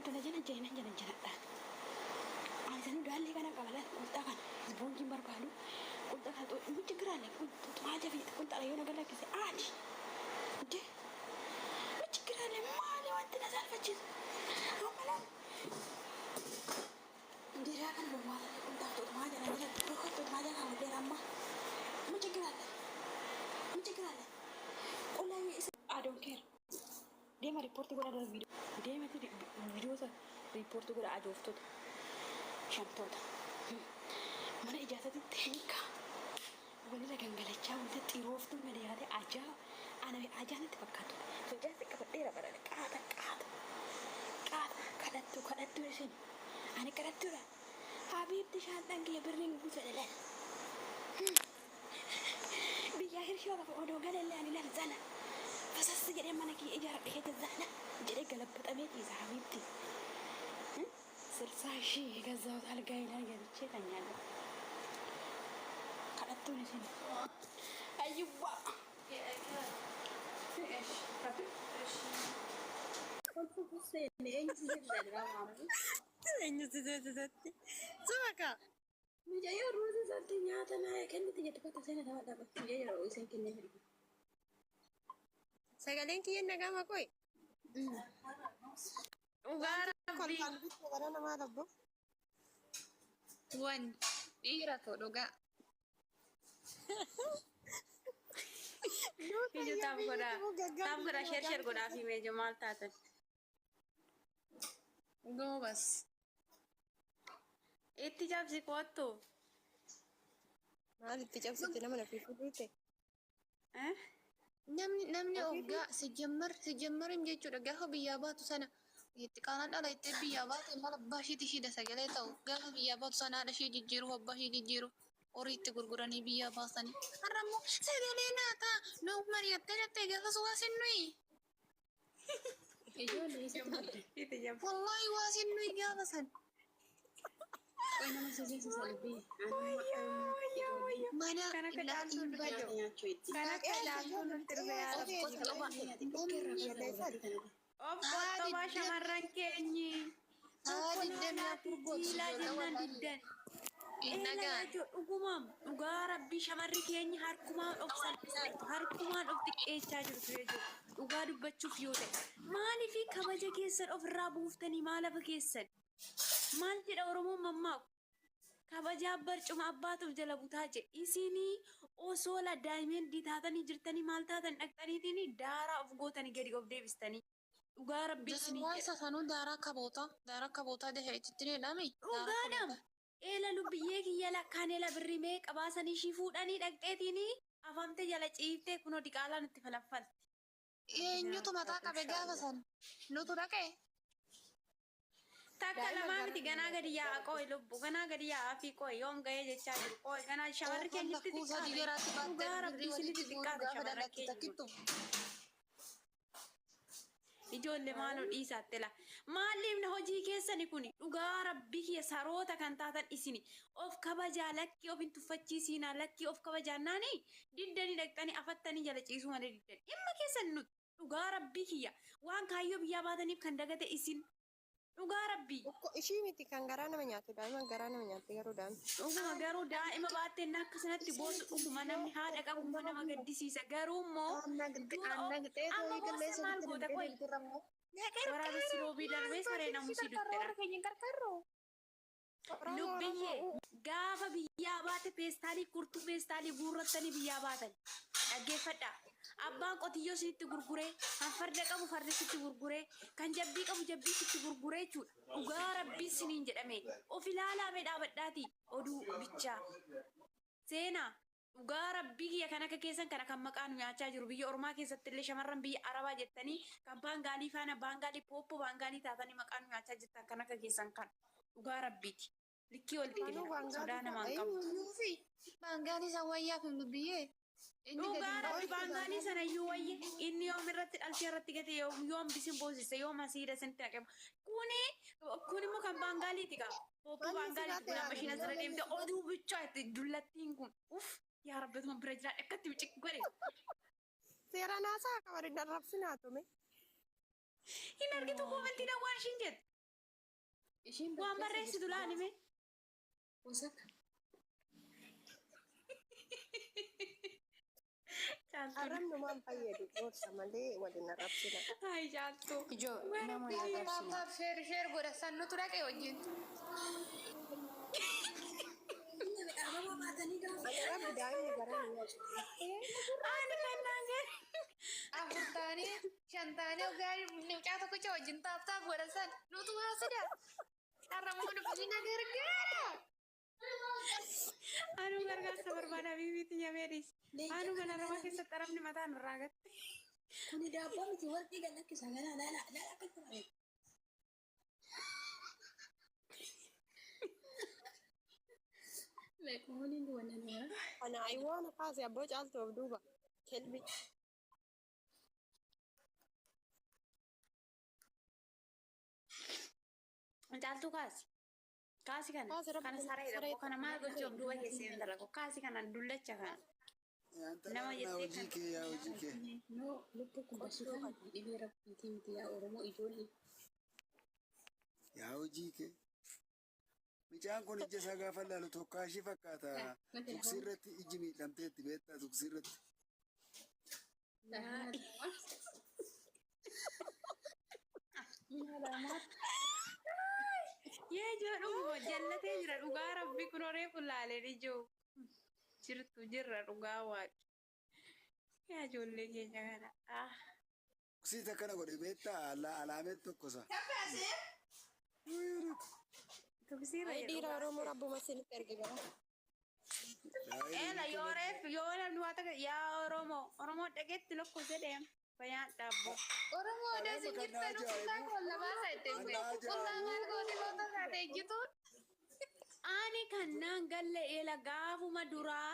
Otoo na jala. Aisanu dalli kana qabalan qunxa kan isboonjiin barbaadu qunxa kan mucha giraalle qunxumaa jafi qunxa yoo naga lakkise aadi de mucha giraalle maali wanti na salphachiisu amala ndiraa kan dhumaa qunxa tumaa jala jala tokko tumaa jala kan waddeera amma mucha giraalle qullaa isa I don't care deema riippoortii godhaa dura deemati viidiyoo riippoortii godhaa ajooftoota shamtoota mana ijaasatitti hiika walirra gangalachaa wanta xirooftuu malee yaade ajaanitti fakkaatu sojaatti qabadheera barale qaata kadhattu isin ani kadhattuudha habiibti shaanxan kiyya birriin guusadhalan biyyaa hirshoo lafa odoo galallee ani lalzana fasassi jedhee mana kiyya ijaaradhe keessa zana jedhee galabbaxamee dhiisa habiibti ስልሳሺህ የገዛሁት አልጋዬ ላይ ገብቼ ተኛለሁ። ከአቱን ሲል አይዋ sagaleen kiyya nagama koy ugara wan dhiira to dhugaa ija taaf godhaa sher godhaa fi meejo maal taatan goobas itti cabsi koottu maal itti cabsitti nama na fiifuute namni oggaa sijammarim jechuudha gaafa biyyaa baatu sana itti qaanaan dhala itti biyyaa baate mala baashiiti shida sagalee ta'u gaafa biyyaa baatu sana haadha ishee jijjiiru abbaa ishee jijjiiru horii itti gurguranii biyyaa baasanii har'ammoo sagalee naataa nuu mari'attee dhattee gaafa waa sinnuyi wallaahi waa sinnuyi gaafa san mana ilaaluun badu kana ilaaluun Obbo shamarran keenyi dhugaa rabbii shamarri keenyi harkumaan of xiqqeechaa jirtu jechuudha. Dhugaa dubbachuuf yoo ta'e maaliif kabaja keessan ofirraa buuftanii maalafa keessan maal jedha Oromoon mammaaku kabajaa barcuma abbaatuuf jala butaa jedhe isinii osoo la daa'imman ditaatanii jirtanii maal taatan dhaqxaniitiin daaraa of gootanii gadi of deebistanii. Dhugaa rabbii isinii sanuu daaraa kaboota dahee itti needhame dhugaadhaam eela lubbiyyee kiyya lakkaan eela birrimee qabaasanii ishii fuudhanii dhaqxeetiini afamte jala ciiftee kunoo diqaalaan itti falaffalti. Eenyutu mataa qabe gaafa san nutu dhaqee takka lamaa miti ganaa gadi yaa'a qooyi lubbu ganaa gadi yaa'aa fi qooyi yoom ga'ee jechaa jiru qooyi ganaa shamarri keenyitti xiqqaata dhugaa rabbii isinitti xiqqaata shamarra keenya. Ijoollee maaloo dhiisaatti la maaliif na hojii keessani kuni dhugaa rabbii kiyya saroota kan taatan isini of kabajaa lakkii of hin tuffachiisiinaa lakkii of kabajaannaani diddanii dhaqxanii afattanii jala ciisuu malee diddanii dhimma keessan nuti dhugaa rabbii kiyya waan kaayyoo biyyaa baataniif kan dagate isin dhugaa rabbii. Ishii miti kan garaa nama nyaate daa'ima garaa nama nyaate garuu daa'ima. Dhuguma garuu daa'ima baattee akkasanatti boosu dhuguma namni haadha qabuma nama gaddisiisa garuu immoo amma boosa maal goota qoy waraabessi roobii darbee saree namusii duttera. Lubbiyyee gaafa biyyaa baate peestaalii kurtuu peestaalii guurrattanii biyyaa baatan dhaggeeffadha. Abbaan qotiyyoo sitti gurguree kan farda qabu farda sitti gurguree kan jabbii qabu jabbii sitti gurguree jechuudha. Dhugaa rabbii siniin jedhame of ilaalaame dhaabadhaati oduu bichaa seenaa dhugaa rabbii kiyya kan akka keessan kana kan maqaan nyaachaa jiru biyya ormaa keessatti illee shamarran biyya arabaa jettanii kan baangaalii faana baangaalii pooppo baangaalii taatanii maqaan nyaachaa jirtan kan akka keessan kan dhugaa rabbiiti. Likkii ol xiqqina sodaa namaan qabu. Baangaalii san wayyaa fi lubbiyyee. Dhugaa rabbi baangaalii sana iyyuu wayye inni yoom irratti dhaltee irratti gate yoom bisin boosise yoom asiidha sinitti naqamu kun immoo kan baangaaliiti qaba pooppo baangaaliiti kun amma isheen asirra deemte oduu bichaa itti dullattiin kun yaa rabbeetuma bira jiraadha akkatti biciq godhe. Seeraan haasaa qaba dindarrabsinaa tume. Hin argitu koomentii dhawwaan ishiin jette Ishiin Waan barreessitu laanime. Wasakka. Arrabnumaan fayyadu gorsa malee waliin arrabsina. Ay jaaltu. Ijoo nama hin arrabsina. Taap sheer godha sannutu dhaqee wajjin. Rabbi daa'imni garaa hin nyaatu. Ani kannaan gadi. Afur taanee shan taanee ogaa nimcaa tokkicha wajjin taap godha san nutu haasida. Har'ammoo dhufanii na gargaara. Anu gargaarsa barbaada bibiitti nyameedhis. Anu mana nama keessatti arabni mataan irraa gatte. Kuni daabboo miti warqii kan lakkisa ganaa laala akka ture. Leekuun wannan Ana aywaana kaase abboo caaltu of duuba. Kelbi. Jaaltu kaasi. Kaasi kana. Kaasi rabbi. Kana saree kana maal gochuu of duuba keessee hin dalagu. Kaasi kana dullacha kana. Nama jettee kan. hojii kee. No, lubbuu kun bashii kan dhibee rabbiitii miti yaa Oromoo ijoollee. Yaa hojii kee. Mucaan kun ija isaa gaafa laalu tokkaashii fakkaata. Tuksii irratti iji miidhamteetti beektaa tuksii irratti. Yee jedhu jallatee jira dhugaa rabbi kun horee kun laaleen ijoo. Jirtu jirra dhugaa waaqi. Yaa ijoollee keenya kana. Tuksii akkana godhe beektaa alaamee tokkosa. Tuksiirra Ay dhiira Oromoo rabbuma isinitti erge gara. Ela yoo reef yoo namni waa takka yaa Oromoo dhageetti lakkoofsa deema. Fayyaan dhaabbo. Oromoo dasi jirtan uffata kolla baasa ittiin beeku. Qullaa maal goote goota isaate ejjituun. Ani kannaan galle eela gaafuma duraa.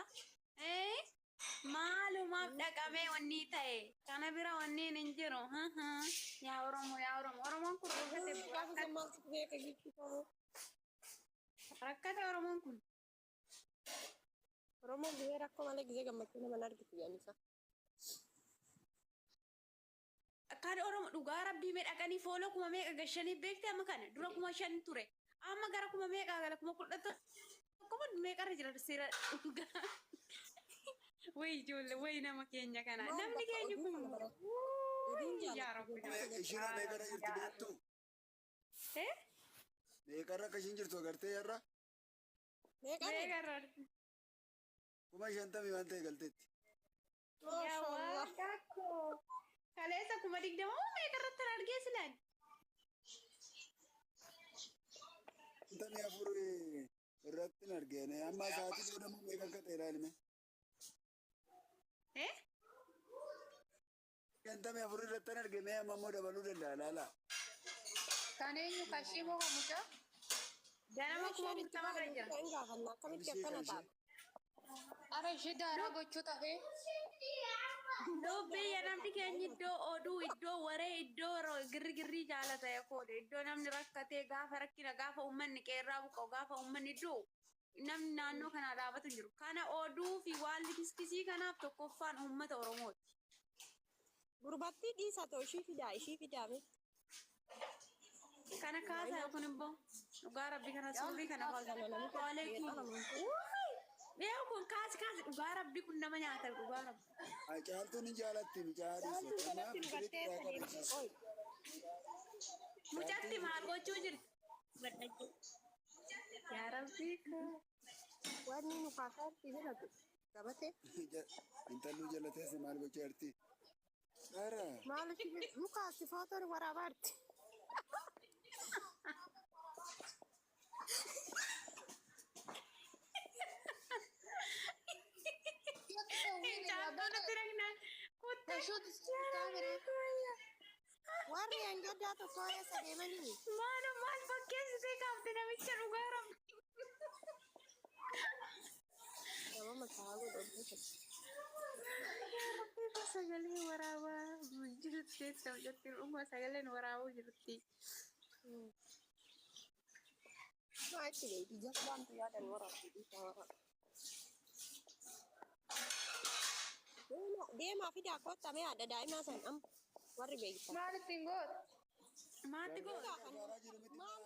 Maalumaaf dhaqamee wanni ta'e. Kana bira wanni hin jiru. Yaa Oromoo. Oromoon kun Gaafa maaltu beeka jechuudha. rakkate Oromoon kun. Oromoon biyya rakkoo malee gisee gammachuu nama argitu yaanisa. Kan Oromoo dhugaa rabbii miidhaganii fooloo kuma meeqa gashanii beekte amma kana dura kuma shan ture. Amma gara kuma meeqa gara kuma kudha tokko meeqarra jira seera dhugaa. Way ijoollee way nama keenya kana namni keenya kun yaa rabbi. Ishiin meeqarra jirti beektu? Meeqarra akka ishiin jirtu agartee yarra? Meeqarra. Kuma 50 waan ta'e galteetti. Yaa waaqakko. Kaleessa kuma 20 meeqarratti argee silaan. 54 irratti argine amma sa'aatii booda meeqa akka ta'e ilaalime. 54 irratti argime amma immoo dabaluu danda'a laala. Kan eenyu kashii moo kamucha? Ganama kuma 40 irra jira. Kan gaafannaa akkamitti akkana ta'a? Ara ishee daaraa gochuu ta'ee. Dubbii namni keenya iddoo oduu iddoo waree iddoo girri jaalata yakoodha iddoo namni rakkatee gaafa rakkina gaafa uummanni qeerraa buqqa'u gaafa uummanni du'u namni naannoo kanaa dhaabatu jiru kana oduu fi waan kiskisii kanaaf tokkoffaan uummata Oromooti. Gurbattii dhiisaa ta'u ishii fidaame. Kana kaasaa yookaan immoo dhugaa rabbii kana suurrii kana kaasaa. Mee kun kaasi dhugaa rabbii kun nama nyaata dhugaa rabbii. Caaltuun hin jaalatti mijaadhiisa. Kanaaf firiitti yaa qabeessisu. Mucatti maal gochuu jirti? Yaa rabbii koo. Wanni nu kaasaa itti jedhatu gabatee. Intallu jalatees maal gochuu jirti? Dara. Maal nu kaasti footoon waraabaarti. Warri yang gaddaa tokko eessa deemanii? Maal fakkeessitee kaafte namicha dhugaa rabbii. Nama mataa godhatu. Sagalee waraabaa jirti sabjatti dhuma sagaleen waraabuu jirti. Maatii beetii jabbaantu yaadan waraabdu dhiisaa waraabdu. Deemaa fi daakkoota mee adda daa'imaa san amma warri beektan. Maal ittiin gootu? Maatti goota. Maal